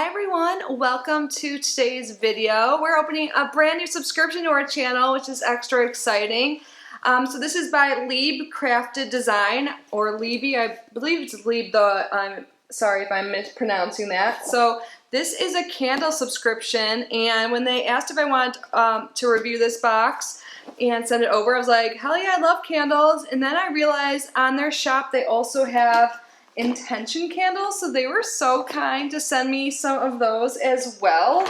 Hi everyone, welcome to today's video. We're opening a brand new subscription to our channel, which is extra exciting. So this is by Liebe Crafted Design, or Liebe, I believe it's Liebe, I'm sorry if I'm mispronouncing that. So this is a candle subscription, and when they asked if I wanted to review this box and send it over, I was like, hell yeah, I love candles. And then I realized on their shop they also have intention candles, so they were so kind to send me some of those as well.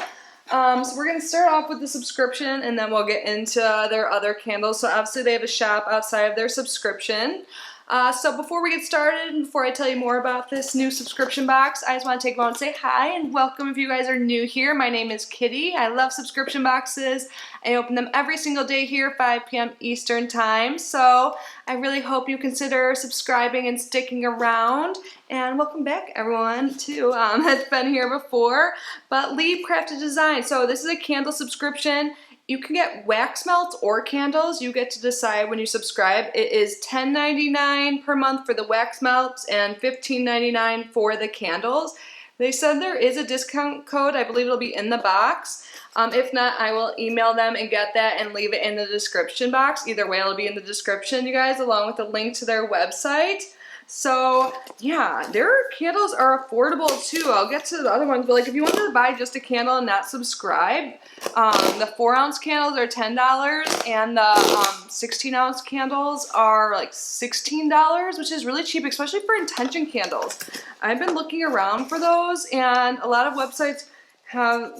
So we're going to start off with the subscription and then we'll get into their other candles. So obviously they have a shop outside of their subscription. So before we get started and before I tell you more about this new subscription box, I just want to take a moment and say hi and welcome if you guys are new here. My name is Kitty. I love subscription boxes. I open them every single day here, 5 p.m. Eastern time. So I really hope you consider subscribing and sticking around. And welcome back everyone too that's been here before. But Liebe Crafted Design. So this is a candle subscription. You can get wax melts or candles. You get to decide when you subscribe. It is $10.99 per month for the wax melts and $15.99 for the candles. They said there is a discount code. I believe it'll be in the box. If not, I will email them and get that and leave it in the description box. Either way, it'll be in the description, you guys, along with a link to their website. So yeah, their candles are affordable too. I'll get to the other ones, but like if you wanted to buy just a candle and not subscribe, the 4-ounce candles are $10 and the 16-ounce candles are like $16, which is really cheap, especially for intention candles. I've been looking around for those and a lot of websites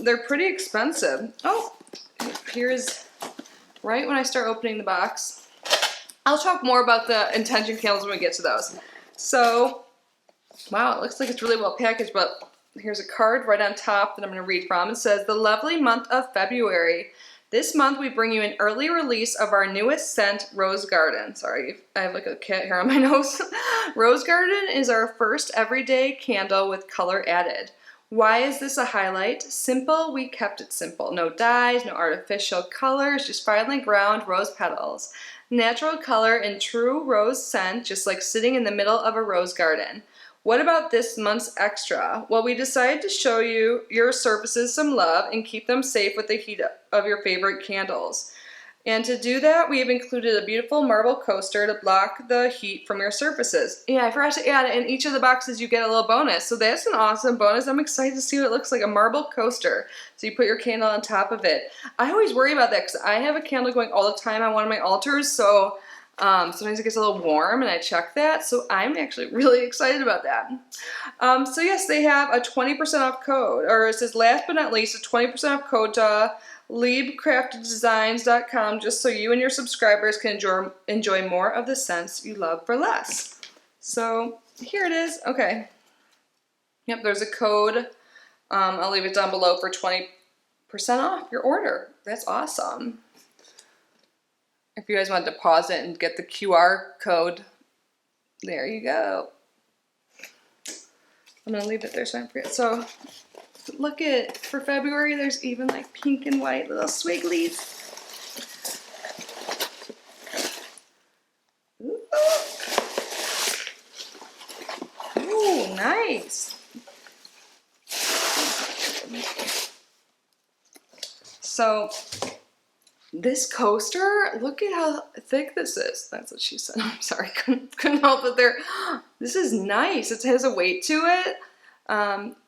they're pretty expensive. Oh, here's right when I start opening the box. I'll talk more about the intention candles when we get to those. So, wow, it looks like it's really well packaged, but here's a card right on top that I'm going to read from. It says, "The lovely month of February. This month we bring you an early release of our newest scent, Rose Garden." Sorry, I have like a cat hair on my nose. Rose Garden is our first everyday candle with color added. Why is this a highlight? Simple, we kept it simple. No dyes, no artificial colors, just finely ground rose petals. Natural color and true rose scent, just like sitting in the middle of a rose garden. What about this month's extra? Well, we decided to show you your surfaces some love and keep them safe with the heat of your favorite candles. And to do that, we have included a beautiful marble coaster to block the heat from your surfaces. Yeah, I forgot to add, in each of the boxes you get a little bonus. So that's an awesome bonus. I'm excited to see what it looks like, a marble coaster. So you put your candle on top of it. I always worry about that because I have a candle going all the time on one of my altars. So sometimes it gets a little warm and I check that. So I'm actually really excited about that. So yes, they have a 20% off code, or it says last but not least, a 20% off code to LiebeCraftedDesigns.com, just so you and your subscribers can enjoy more of the scents you love for less. So here it is. Okay. Yep, there's a code. I'll leave it down below for 20% off your order. That's awesome. If you guys wanted to pause it and get the QR code, there you go. I'm going to leave it there so I don't forget. So look at, for February, there's even like pink and white little swigglies. Ooh, nice. So this coaster, look at how thick this is. That's what she said. I'm sorry, couldn't help it there. This is nice. It has a weight to it.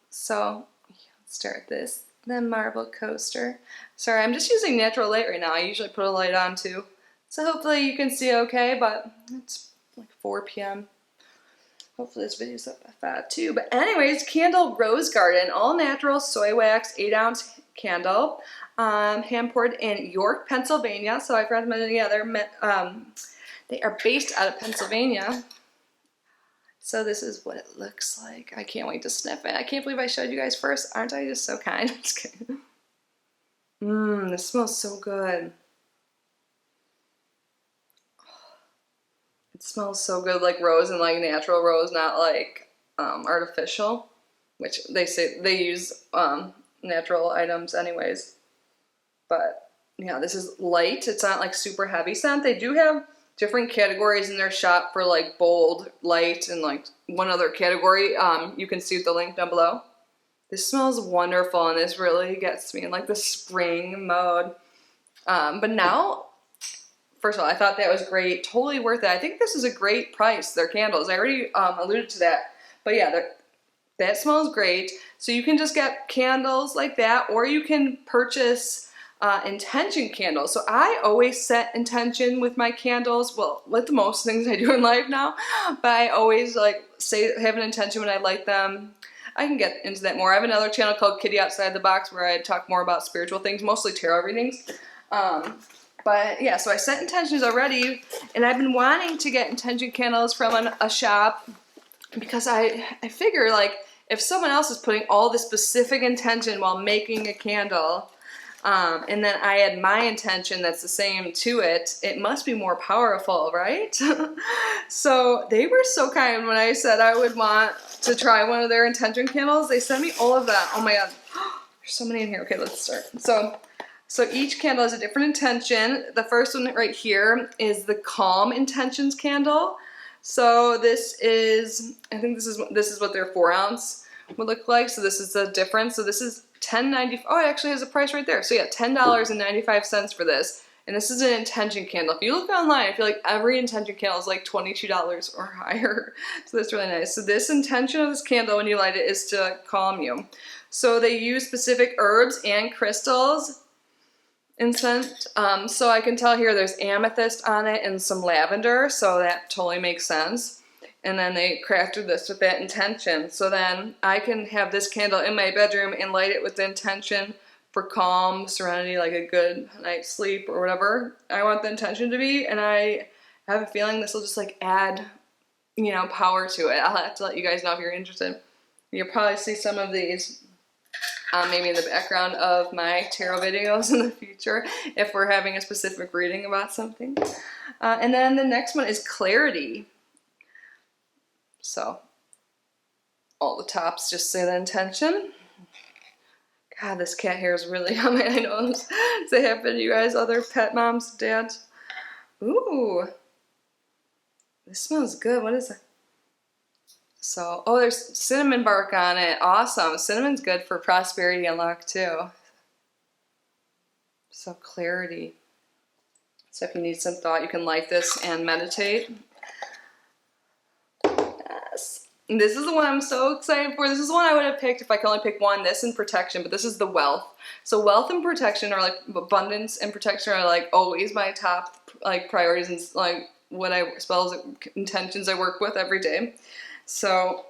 So let's start this. The marble coaster. Sorry, I'm just using natural light right now. I usually put a light on too. So hopefully you can see okay, but it's like 4 p.m. Hopefully this video's up by 5 too. But anyways, candle Rose Garden, all natural soy wax, 8-ounce candle. Hand poured in York, Pennsylvania. So I forgot to mention, yeah, they are based out of Pennsylvania. So this is what it looks like. I can't wait to sniff it. I can't believe I showed you guys first. Aren't I just so kind? I'm just kidding. This smells so good. It smells so good, like rose and like natural rose, not like artificial, which they say they use natural items anyways. But yeah, this is light. It's not like super heavy scent. They do have different categories in their shop for like bold, light, and like one other category. You can see the link down below. This smells wonderful, and this really gets me in like the spring mode. But now, first of all, I thought that was great. Totally worth it. I think this is a great price, their candles. I already alluded to that. But yeah, that smells great. So you can just get candles like that, or you can purchase intention candles. So I always set intention with my candles. Well, with most things I do in life now. But I always like have an intention when I light them. I can get into that more. I have another channel called Kitty Outside the Box where I talk more about spiritual things, mostly tarot readings. But yeah, so I set intentions already, and I've been wanting to get intention candles from a shop because I figure like if someone else is putting all this specific intention while making a candle, and then I add my intention that's the same to it, it must be more powerful, right? So they were so kind when I said I would want to try one of their intention candles. They sent me all of that. Oh my god, there's so many in here. Okay, let's start. So each candle has a different intention. The first one right here is the Calm Intentions candle. So this is, I think this is what their 4 ounce would look like. So this is the difference. So this is $10.90. Oh, it actually has a price right there. So yeah, $10.95 for this. And this is an intention candle. If you look online, I feel like every intention candle is like $22 or higher. So that's really nice. So this intention of this candle when you light it is to calm you. So they use specific herbs and crystals in scent. So I can tell here there's amethyst on it and some lavender. So that totally makes sense. And then they crafted this with that intention. So then I can have this candle in my bedroom and light it with the intention for calm, serenity, like a good night's sleep or whatever I want the intention to be. And I have a feeling this will just like add, you know, power to it. I'll have to let you guys know if you're interested. You'll probably see some of these maybe in the background of my tarot videos in the future if we're having a specific reading about something. And then the next one is Clarity. So all the tops just say the intention. God, this cat hair is really on my nose. Does it happen to you guys, other pet moms, dads? Ooh, this smells good. What is it? So, oh, there's cinnamon bark on it. Awesome. Cinnamon's good for prosperity and luck too. So Clarity. So if you need some thought, you can light this and meditate. Yes. And this is the one I'm so excited for. This is the one I would have picked if I could only pick one. This and Protection, but this is the Wealth. So Wealth and Protection are like, abundance and protection are like always my top like priorities and like what I spells intentions I work with every day. So,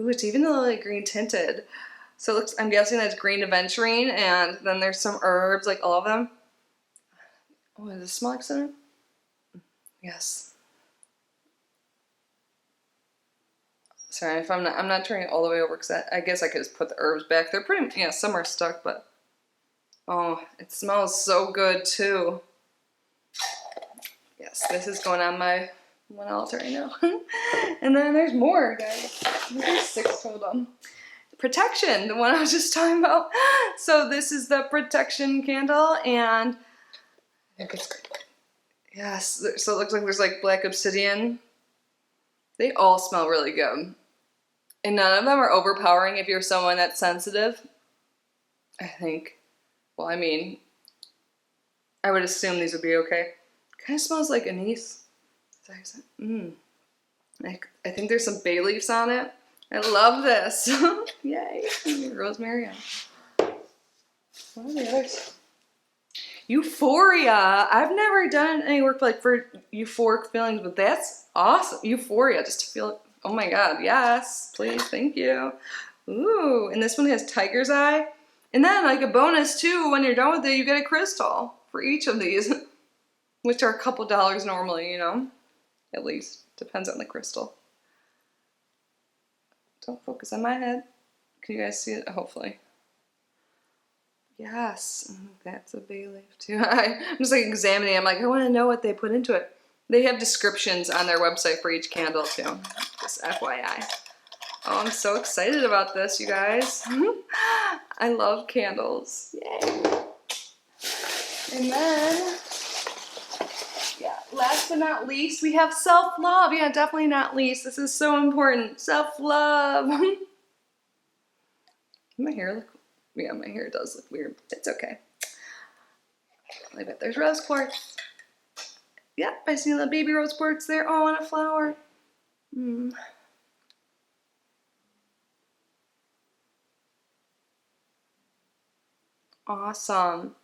ooh, it's even a little like green tinted. So it looks, I'm guessing that's green aventurine, and then there's some herbs, like all of them. Oh, does it smell like cinnamon? Yes. Sorry if I'm not turning it all the way over because I guess I could just put the herbs back. They're pretty, yeah, some are stuck, but oh, it smells so good too. Yes, this is going on my one altar right now. And then there's more, guys. There's 6 total. Protection, the one I was just talking about. So this is the Protection candle, and I think it's, yes, so it looks like there's like black obsidian. They all smell really good. And none of them are overpowering if you're someone that's sensitive. I think, well, I mean, I would assume these would be okay. Kind of smells like anise. I think there's some bay leaves on it. I love this. Yay. Rosemary. What are the others? Euphoria. I've never done any work like for euphoric feelings, but that's awesome. Euphoria, just to feel, oh my god, yes, please, thank you. Ooh, and this one has tiger's eye. And then like a bonus too, when you're done with it, you get a crystal for each of these, which are a couple dollars normally, you know, at least. Depends on the crystal. Don't focus on my head. Can you guys see it? Hopefully. Yes, that's a bay leaf too. I'm just like examining. I'm like, I want to know what they put into it. They have descriptions on their website for each candle too. Just FYI. Oh, I'm so excited about this, you guys. I love candles. Yay. And then, yeah, last but not least, we have self-love. Yeah, definitely not least. This is so important. Self-love. My hair look, yeah, my hair does look weird. It's okay. I bet there's rose quartz. Yep, I see the baby rose quartz there. Oh, and a flower. Awesome.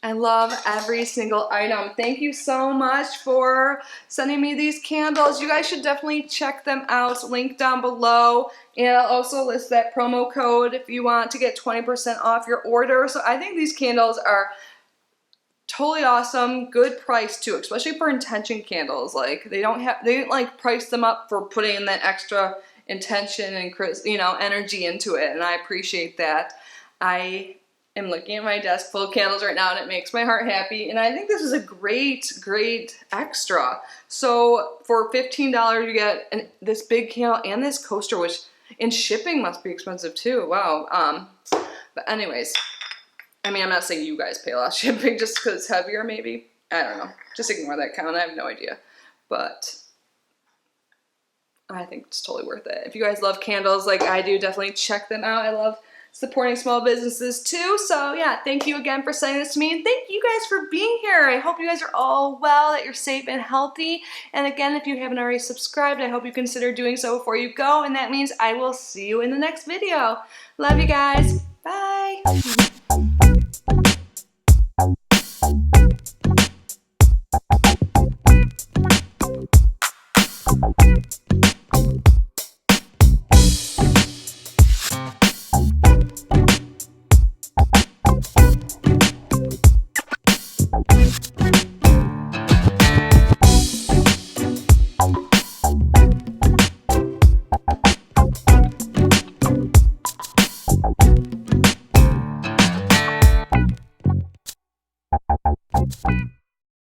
I love every single item. Thank you so much for sending me these candles. You guys should definitely check them out. Link down below. And I'll also list that promo code if you want to get 20% off your order. So I think these candles are totally awesome. Good price too, especially for intention candles. Like they didn't like price them up for putting in that extra intention and, you know, energy into it. And I appreciate that. I am looking at my desk full of candles right now and it makes my heart happy. And I think this is a great, great extra. So for $15 you get this big candle and this coaster, which in shipping must be expensive too. Wow. But anyways, I mean, I'm not saying you guys pay a lot of shipping just because it's heavier maybe. I don't know. Just ignore that comment. I have no idea. But I think it's totally worth it. If you guys love candles like I do, definitely check them out. I love supporting small businesses too. So yeah, thank you again for sending this to me. And thank you guys for being here. I hope you guys are all well, that you're safe and healthy. And again, if you haven't already subscribed, I hope you consider doing so before you go. And that means I will see you in the next video. Love you guys. Bye.